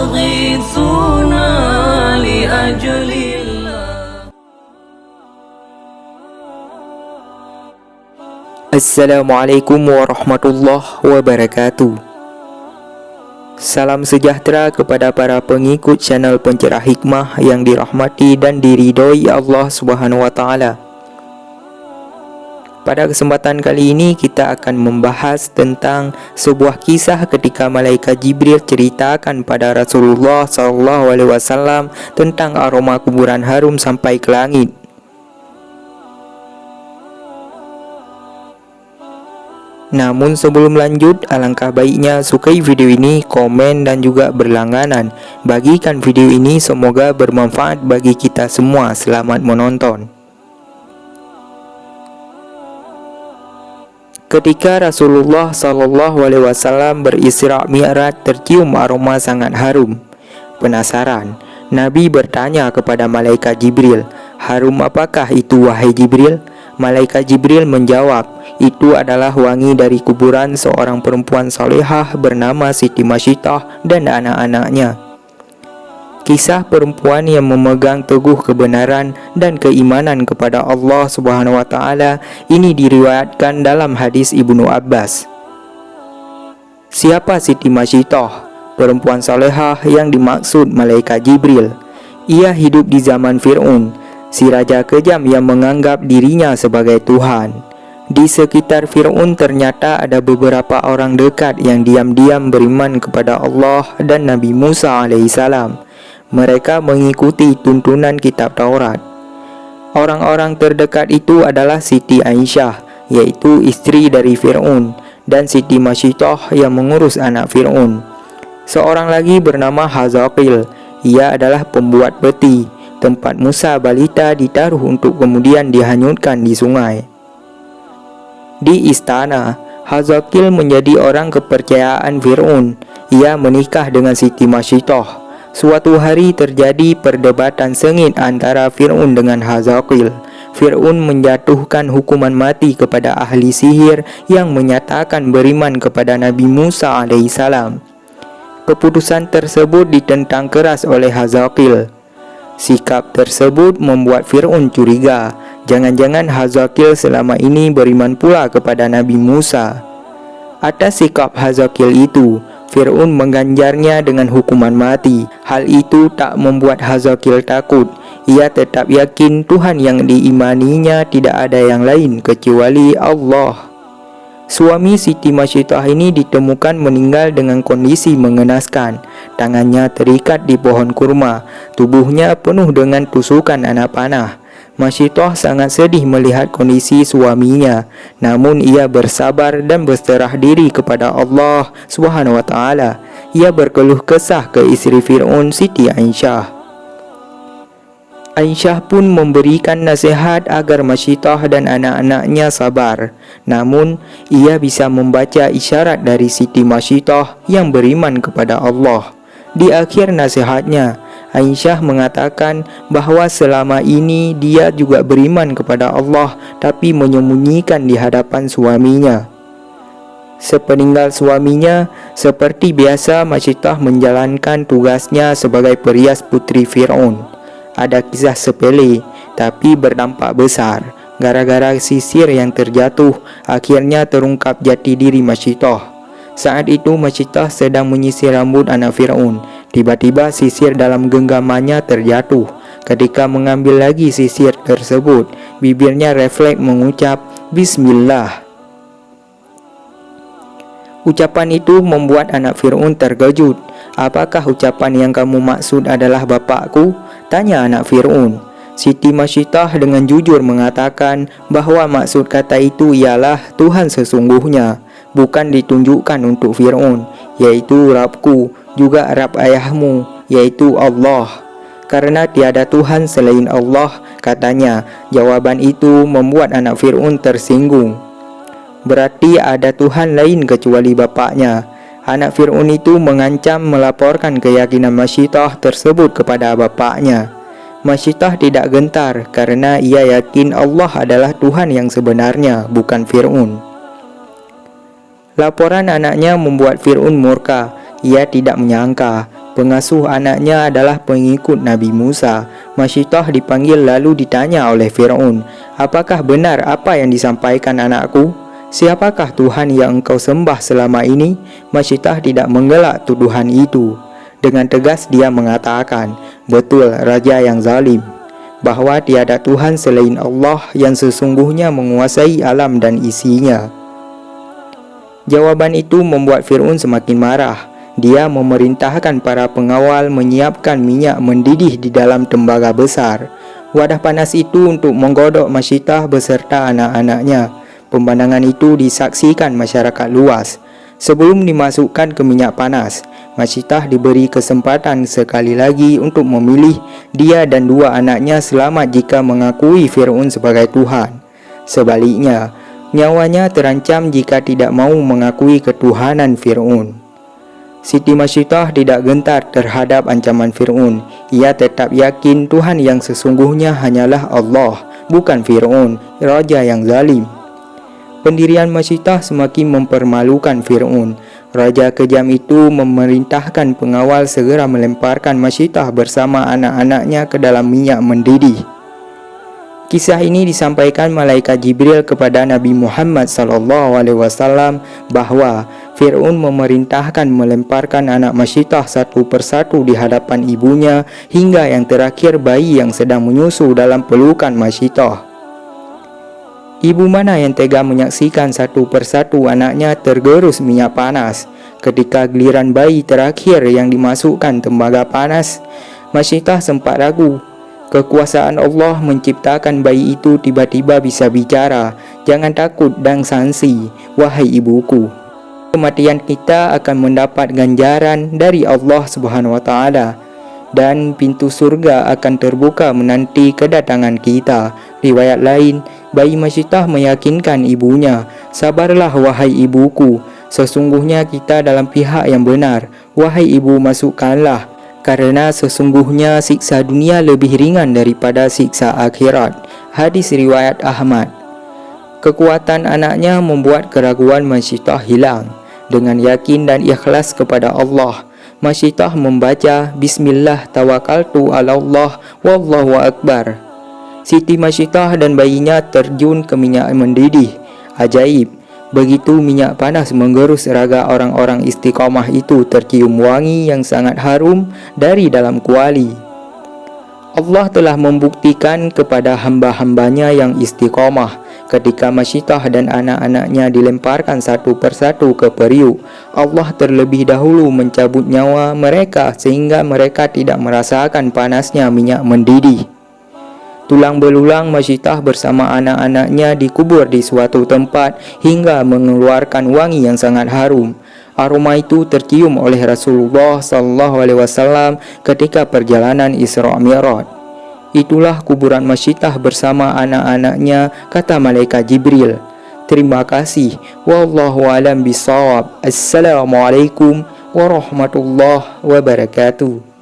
يستغيثون لأجل الله. Assalamualaikum warahmatullahi wabarakatuh. Salam sejahtera kepada para pengikut channel Pencerah Hikmah yang dirahmati dan diridhoi Allah Subhanahu wa taala. Pada kesempatan kali ini kita akan membahas tentang sebuah kisah ketika malaikat Jibril ceritakan pada Rasulullah SAW tentang aroma kuburan harum sampai ke langit. Namun sebelum lanjut, alangkah baiknya sukai video ini, komen dan juga berlangganan. Bagikan video ini, semoga bermanfaat bagi kita semua. Selamat menonton. Ketika Rasulullah SAW berisra Mi'raj, tercium aroma sangat harum. Penasaran, Nabi bertanya kepada malaikat Jibril, "Harum apakah itu wahai Jibril?" Malaikat Jibril menjawab, "Itu adalah wangi dari kuburan seorang perempuan salehah bernama Siti Masyittah dan anak-anaknya." Kisah perempuan yang memegang teguh kebenaran dan keimanan kepada Allah Subhanahu wa taala ini diriwayatkan dalam hadis Ibnu Abbas. Siapa Siti Masyittah? Perempuan salehah yang dimaksud malaikat Jibril. Ia hidup di zaman Fir'aun, si raja kejam yang menganggap dirinya sebagai Tuhan. Di sekitar Fir'aun ternyata ada beberapa orang dekat yang diam-diam beriman kepada Allah dan Nabi Musa alaihissalam. Mereka mengikuti tuntunan kitab Taurat. Orang-orang terdekat itu adalah Siti Aisyah, yaitu istri dari Fir'aun, dan Siti Masyittah yang mengurus anak Fir'aun. Seorang lagi bernama Hazaqil, ia adalah pembuat peti, tempat Musa balita ditaruh untuk kemudian dihanyutkan di sungai. Di istana, Hazaqil menjadi orang kepercayaan Fir'aun. Ia menikah dengan Siti Masyittah. Suatu hari terjadi perdebatan sengit antara Fir'aun dengan Hazaqil. Fir'aun menjatuhkan hukuman mati kepada ahli sihir yang menyatakan beriman kepada Nabi Musa alaihissalam. Keputusan tersebut ditentang keras oleh Hazaqil. Sikap tersebut membuat Fir'aun curiga, jangan-jangan Hazaqil selama ini beriman pula kepada Nabi Musa. Atas sikap Hazaqil itu, Fir'aun mengganjarnya dengan hukuman mati. Hal itu tak membuat Hazaqil takut. Ia tetap yakin Tuhan yang diimaninya tidak ada yang lain kecuali Allah. Suami Siti Masyittah ini ditemukan meninggal dengan kondisi mengenaskan. Tangannya terikat di pohon kurma, tubuhnya penuh dengan tusukan anak panah. Masyittah sangat sedih melihat kondisi suaminya, namun ia bersabar dan berserah diri kepada Allah Subhanahu wa taala. Ia berkeluh kesah ke istri Fir'aun, Siti Aisyah. Aisyah pun memberikan nasihat agar Masyittah dan anak-anaknya sabar. Namun, ia bisa membaca isyarat dari Siti Masyittah yang beriman kepada Allah. Di akhir nasihatnya, Aisyah mengatakan bahwa selama ini dia juga beriman kepada Allah, tapi menyembunyikan di hadapan suaminya. Sepeninggal suaminya, seperti biasa Masyittah menjalankan tugasnya sebagai perias putri Fir'aun. Ada kisah sepele, tapi berdampak besar. Gara-gara sisir yang terjatuh, akhirnya terungkap jati diri Masyittah. Saat itu Masyittah sedang menyisir rambut anak Fir'aun. Tiba-tiba sisir dalam genggamannya terjatuh. Ketika mengambil lagi sisir tersebut, bibirnya refleks mengucap Bismillah. Ucapan itu membuat anak Fir'aun terkejut. "Apakah ucapan yang kamu maksud adalah bapakku?" tanya anak Fir'aun. Siti Masyittah dengan jujur mengatakan bahwa maksud kata itu ialah Tuhan sesungguhnya, bukan ditunjukkan untuk Fir'aun, yaitu Rabbku, juga Rabb ayahmu, yaitu Allah. Karena tiada Tuhan selain Allah, katanya. Jawaban itu membuat anak Fir'aun tersinggung. Berarti ada Tuhan lain kecuali bapaknya. Anak Fir'aun itu mengancam melaporkan keyakinan Masyittah tersebut kepada bapaknya. Masyittah tidak gentar karena ia yakin Allah adalah Tuhan yang sebenarnya, bukan Fir'aun. Laporan anaknya membuat Fir'aun murka. Ia tidak menyangka Pengasuh anaknya adalah pengikut Nabi Musa. Masyidah dipanggil lalu ditanya oleh Fir'aun, "Apakah benar apa yang disampaikan anakku? Siapakah Tuhan yang engkau sembah selama ini?" Masyidah tidak menggelak tuduhan itu. Dengan tegas dia mengatakan, "Betul, raja yang zalim, bahwa tiada Tuhan selain Allah yang sesungguhnya menguasai alam dan isinya." Jawaban itu membuat Fir'aun semakin marah. Dia memerintahkan para pengawal menyiapkan minyak mendidih di dalam tembaga besar. Wadah panas itu untuk menggodok Masyidah beserta anak-anaknya. Pemandangan itu disaksikan masyarakat luas. Sebelum dimasukkan ke minyak panas, Masyidah diberi kesempatan sekali lagi untuk memilih. Dia dan dua anaknya selamat jika mengakui Fir'aun sebagai Tuhan. Sebaliknya, nyawanya terancam jika tidak mau mengakui ketuhanan Fir'aun. Siti Masyidah tidak gentar terhadap ancaman Fir'aun. Ia tetap yakin Tuhan yang sesungguhnya hanyalah Allah, bukan Fir'aun, raja yang zalim. Pendirian Masyidah semakin mempermalukan Fir'aun. Raja kejam itu memerintahkan pengawal segera melemparkan Masyidah bersama anak-anaknya ke dalam minyak mendidih. Kisah ini disampaikan malaikat Jibril kepada Nabi Muhammad SAW bahwa Fir'aun memerintahkan melemparkan anak Masyidah satu persatu di hadapan ibunya hingga yang terakhir bayi yang sedang menyusu dalam pelukan Masyidah. Ibu mana yang tega menyaksikan satu persatu anaknya tergerus minyak panas? Ketika giliran bayi terakhir yang dimasukkan tembaga panas, Masyidah sempat ragu. Kekuasaan Allah menciptakan bayi itu tiba-tiba bisa bicara. Jangan takut dan sangsi, wahai ibuku. Kematian kita akan mendapat ganjaran dari Allah Subhanahu wa Ta'ala, dan pintu surga akan terbuka menanti kedatangan kita. Riwayat lain, bayi Masyidah meyakinkan ibunya, "Sabarlah wahai ibuku, sesungguhnya kita dalam pihak yang benar. Wahai ibu, masukkanlah, karena sesungguhnya siksa dunia lebih ringan daripada siksa akhirat." Hadis riwayat Ahmad. Kekuatan anaknya membuat keraguan Masyidah hilang. Dengan yakin dan ikhlas kepada Allah, Masyidah membaca Bismillah tawakkaltu ala Allah wallahu akbar. Siti Masyidah dan bayinya terjun ke minyak mendidih. Ajaib, begitu minyak panas menggerus raga orang-orang istiqamah itu tercium wangi yang sangat harum dari dalam kuali. Allah telah membuktikan kepada hamba-hambanya yang istiqamah. Ketika Masyidah dan anak-anaknya dilemparkan satu persatu ke periuk, Allah terlebih dahulu mencabut nyawa mereka sehingga mereka tidak merasakan panasnya minyak mendidih. Tulang belulang Masyidah bersama anak-anaknya dikubur di suatu tempat hingga mengeluarkan wangi yang sangat harum. Aroma itu tercium oleh Rasulullah SAW ketika perjalanan Isra Mi'raj. Itulah kuburan Masyidah bersama anak-anaknya, kata malaikat Jibril. Terima kasih. Wallahu a'lam bishawab. Assalamualaikum warahmatullahi wabarakatuh.